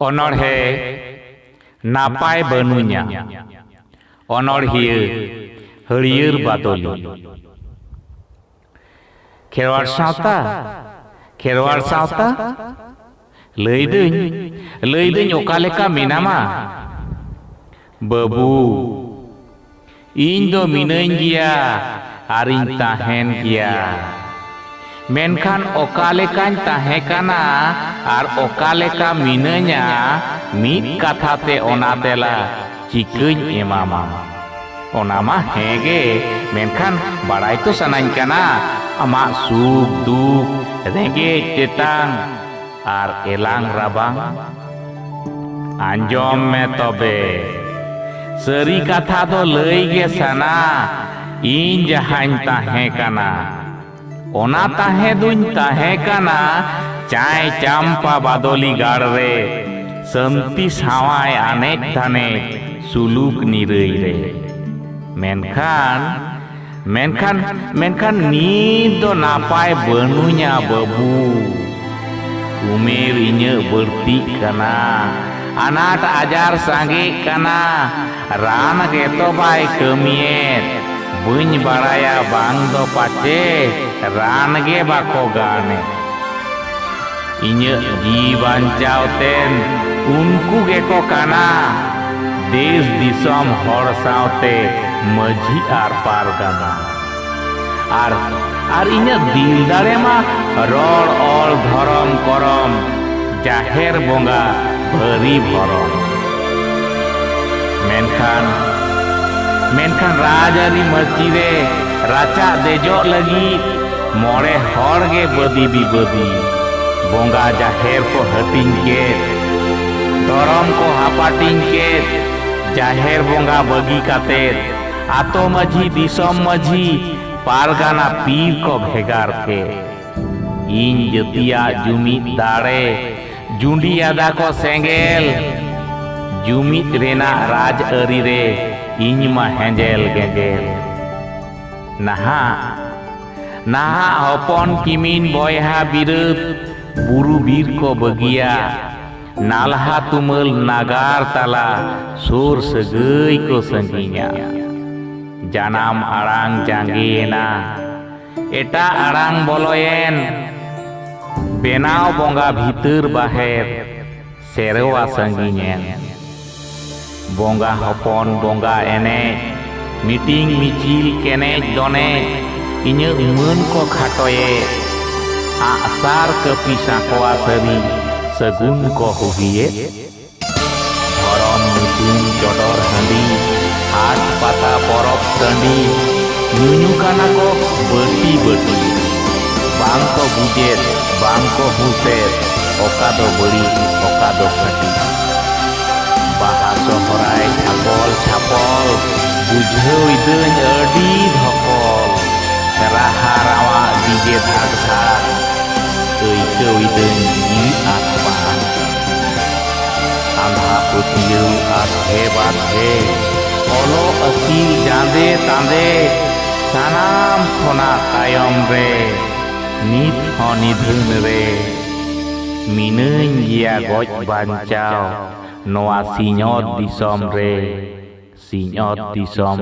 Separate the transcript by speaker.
Speaker 1: অনড়হে নাপায় বনুঞা অনড়হিয়ে হরিয়র বাদলি খেরওয়াড় সাওতা লইদুñ ওকালেকা মেনামা বাবু ইñ ᱫᱚ ᱢᱤᱱᱟᱹᱧ ᱜᱮᱭᱟ ᱟᱨᱤᱧ ᱛᱟᱦᱮᱱ ᱜᱮᱭᱟ ᱢᱮᱱᱠᱷᱟᱱ ᱚᱠᱟ ᱞᱮᱠᱟᱧ ᱛᱟᱦᱮᱸ ᱠᱟᱱᱟ ᱟᱨ ᱚᱠᱟ ᱞᱮᱠᱟ ᱢᱤᱱᱟᱹᱧᱟ ᱢᱤᱫ ᱠᱟᱛᱷᱟ ᱛᱮ ᱚᱱᱟ ᱛᱮᱞᱟ ᱪᱤᱠᱟᱹᱧ ᱮᱢᱟᱢᱟ ᱚᱱᱟ ᱢᱟ ᱦᱮᱸᱜᱮ ᱢᱮᱱᱠᱷᱟᱱ ᱵᱟᱲᱟᱭ ᱛᱚ ᱥᱟᱱᱟᱧ ᱠᱟᱱᱟ ᱟᱢᱟᱜ ᱥᱩᱠ ᱫᱩᱠ ᱨᱮᱸᱜᱮᱡ ᱛᱮᱛᱟᱝ ᱟᱨ ᱮᱞᱟᱝ ᱨᱟᱵᱟᱝ ᱟᱸᱡᱚᱢ ᱢᱮ ᱛᱚᱵᱮ ᱥᱟᱹᱨᱤ ᱠᱟᱛᱷᱟ ᱫᱚ ᱞᱟᱹᱭ ᱜᱮ ᱥᱟᱱᱟ ᱤᱧ ᱡᱟᱦᱟᱸᱧ ᱛᱟᱦᱮᱸ ᱠᱟᱱᱟ ᱚᱱᱟ ᱛᱟᱦᱮᱸ ᱫᱩᱧ ᱛᱟᱦᱮᱸ ᱠᱟᱱᱟ ᱪᱟᱭ ᱪᱟᱢᱯᱟ ᱵᱟᱫᱚᱞᱤ ᱜᱟᱲ ᱨᱮ ᱥᱟᱱᱛᱤ ᱥᱟᱶᱟᱭ ᱟᱱᱮᱡ ᱫᱷᱟᱱᱮᱡ ᱥᱩᱞᱩᱠ ᱱᱤᱨᱟᱹᱭ ᱨᱮ ᱢᱮᱱᱠᱷᱟᱱ ᱱᱤᱛ ᱫᱚ ᱱᱟᱯᱟᱭ ᱵᱟᱹᱱᱩᱧᱟ ᱵᱟᱹᱵᱩ ᱩᱢᱮᱨ ᱤᱧᱟᱹᱜ ᱵᱟᱹᱲᱛᱤᱜ ᱠᱟᱱᱟ ᱟᱱᱟᱴ ᱟᱡᱟᱨ ᱥᱟᱸᱜᱮᱜ ᱠᱟᱱᱟ ᱨᱟᱱ ᱜᱮᱛᱚ ᱵᱟᱭ ᱠᱟᱹᱢᱤᱭᱮᱫ ᱵᱟᱹᱧ ᱵᱟᱲᱟᱭᱟ ᱵᱟᱝ ᱫᱚ ᱯᱟᱪᱮ ᱨᱟᱱ ᱜᱮ ᱵᱟᱠᱚ ᱜᱟᱱᱮ ᱤᱧᱟᱹᱜ ᱡᱤᱣᱤ ᱵᱟᱧᱪᱟᱣ ᱛᱮᱱ ᱩᱱᱠᱩ ᱜᱮᱠᱚ ᱠᱟᱱᱟ ᱫᱮᱥ ᱫᱤᱥᱚᱢ ᱦᱚᱲ ᱥᱟᱶᱛᱮ ᱢᱟᱹᱡᱷᱤ ᱟᱨ ᱯᱟᱨᱜᱟᱱᱟ ᱟᱨ ᱤᱧᱟᱹᱜ ᱫᱤᱞ ᱫᱟᱲᱮ ᱢᱟ ᱨᱚᱲ ᱚᱞ ᱫᱷᱚᱨᱚᱢ ᱠᱚᱨᱚᱢ ᱡᱟᱦᱮᱨ ᱵᱚᱸᱜᱟ ᱵᱷᱟᱹᱨᱤ ᱵᱷᱚᱨᱚᱢ ᱢᱮᱱᱠᱷᱟन ᱨᱟᱡᱽᱟᱹᱨᱤ ᱢᱟᱹᱪᱤ ᱨᱮ ᱨᱟᱪᱟ ᱫᱮᱡᱚᱜ ᱞᱟᱹᱜᱤᱫ ᱢᱚᱬᱮ ᱦᱚᱲ ᱜᱮ ᱵᱟᱹᱫᱤ ᱵᱤᱵᱟᱹᱫᱤ ᱵᱚᱸᱜᱟ ᱡᱟᱦᱮᱨ ᱠᱚ ᱦᱟᱹᱴᱤᱧ ᱠᱮᱫ ᱫᱷᱚᱨᱚᱢ ᱠᱚ ᱦᱟᱯᱟᱴᱤᱧ ᱠᱮᱫ ᱡᱟᱦᱮᱨ ᱵᱚᱸᱜᱟ ᱵᱟᱹᱜᱤ ᱠᱟᱛᱮᱫ ᱟᱛᱳ ᱢᱟᱹᱡᱷᱤ ᱫᱤᱥᱚᱢ ᱢᱟᱹᱡᱷᱤ ᱯᱟᱨᱜᱟᱱᱟ ᱯᱤᱨ ᱠᱚ ᱵᱷᱮᱜᱟᱨ ᱠᱮᱫ ᱤᱧ ᱡᱟᱹᱛᱤᱭᱟᱜ ᱡᱩᱢᱤᱫ ᱫᱟᱲᱮ ᱡᱩᱸᱰᱤ ᱟᱫᱟ ᱠᱚ ᱥᱮᱸᱜᱮᱞ ᱡᱩᱢᱤᱫ ᱨᱮᱱᱟᱜ ᱨᱟᱡᱽ ᱟᱹᱨᱤ ᱨᱮ ᱤᱧ ᱢᱟ ᱦᱮᱸᱡᱮᱞ ᱜᱮᱸᱡᱮᱞ ᱱᱟᱦᱟᱜ ᱦᱚᱯᱚᱱ ᱠᱤᱢᱤᱱ ᱵᱚᱭᱦᱟ ᱵᱤᱨᱟᱹᱫ ᱵᱩᱨᱩ ᱵᱤᱨ ᱠᱚ ᱵᱟᱹᱜᱤᱭᱟ ᱱᱟᱞᱦᱟ ᱛᱩᱢᱟᱹᱞ ᱱᱟᱜᱟᱨ ᱛᱟᱞᱟ ᱥᱩᱨ ᱥᱟᱹᱜᱟᱹᱭ ᱠᱚ ᱥᱟᱺᱜᱤᱧᱟ ᱡᱟᱱᱟᱢ ᱟᱲᱟᱝ ᱡᱟᱸᱜᱮᱭᱮᱱᱟ ᱮᱴᱟᱜ ᱟᱲᱟᱝ ᱵᱚᱞᱚᱭᱮᱱ ᱵᱮᱱᱟᱣ ᱵᱚᱸᱜᱟ ᱵᱷᱤᱛᱟᱹᱨ ᱵᱟᱦᱮᱨ ᱥᱮᱨᱣᱟ ᱥᱟᱺᱜᱤᱧᱮᱱ ᱵᱚᱸᱜᱟ ᱦᱚᱯᱚᱱ ᱵᱚᱸᱜᱟ ᱮᱱᱮᱡ ᱢᱤᱴᱤᱝ ᱢᱤᱪᱷᱤᱞ ᱠᱮᱱᱮᱡ ᱫᱚᱱᱮᱡ ᱤᱧᱟᱹᱜ ᱢᱟᱹᱱ ᱠᱚ ᱠᱷᱟᱴᱚᱭᱮ ᱟᱜᱼᱥᱟᱨ ᱠᱟᱹᱯᱤ ᱥᱟᱸᱠᱚᱣᱟ ᱥᱟᱹᱨᱤ ᱥᱟᱹᱜᱩᱱ ᱠᱚ ᱦᱩᱜᱤᱭᱮᱫ ᱫᱷᱚᱨᱚᱢ ᱧᱩᱛᱩᱢ ᱪᱚᱰᱚᱨ ᱦᱟᱺᱰᱤ ᱦᱟᱴ ᱯᱟᱛᱟ ᱯᱚᱨᱚᱵᱽ ᱴᱟᱺᱰᱤ ᱧᱩᱧᱩ ᱠᱟᱱᱟ ᱠᱚ ᱵᱟᱹᱴᱤ ᱵᱟᱝ ᱠᱚ ᱵᱩᱡᱮᱫ ᱵᱟᱝ ᱠᱚ ᱦᱩᱥᱮᱫ ᱚᱠᱟ ᱫᱚ ᱵᱟᱹᱲᱤᱡ ᱚᱠᱟ ᱫᱚ ᱠᱷᱟᱹᱴᱤ ᱵᱟᱦᱟ ᱥᱚᱦᱨᱟᱭ ᱪᱷᱟᱯᱚᱞ ᱪᱷᱟᱯᱚᱞ ᱵᱩᱡᱷᱟᱹᱣᱤᱫᱟᱹᱧ ᱟᱹᱰᱤ ᱫᱷᱚᱠᱚᱞ ᱨᱟᱦᱟ ᱨᱟᱣᱟᱜ ᱰᱤᱡᱮ ᱫᱷᱟᱠ ᱫᱷᱟᱠ ᱟᱹᱭᱠᱟᱹᱣᱤᱫᱟᱹᱧ ᱡᱤᱣᱤ ᱟᱛᱢᱟ ᱟᱸᱫᱷᱟ ᱯᱟᱹᱛᱭᱟᱹᱣ ᱟᱨ ᱵᱟᱫᱷᱮ ᱚᱞᱚᱜ ᱟᱹᱠᱤᱞ ᱡᱟᱸᱫᱮ ᱛᱟᱸᱫᱮ ᱥᱟᱱᱟᱢ ᱠᱷᱚᱱᱟᱜ ᱛᱟᱭᱚᱢ ᱨᱮ ᱱᱤᱛ ᱦᱚᱸ ᱱᱤᱫᱷᱟᱹᱱ ᱨᱮ ᱢᱤᱱᱟᱹᱧ ᱜᱮᱭᱟ ᱜᱚᱡ ᱵᱟᱧᱪᱟᱣ ᱱᱚᱣᱟ ᱥᱤᱧᱚᱛ ᱫᱤᱥᱚᱢ ᱨᱮ ᱥᱤᱧᱚᱛ ᱫᱤᱥᱚᱢ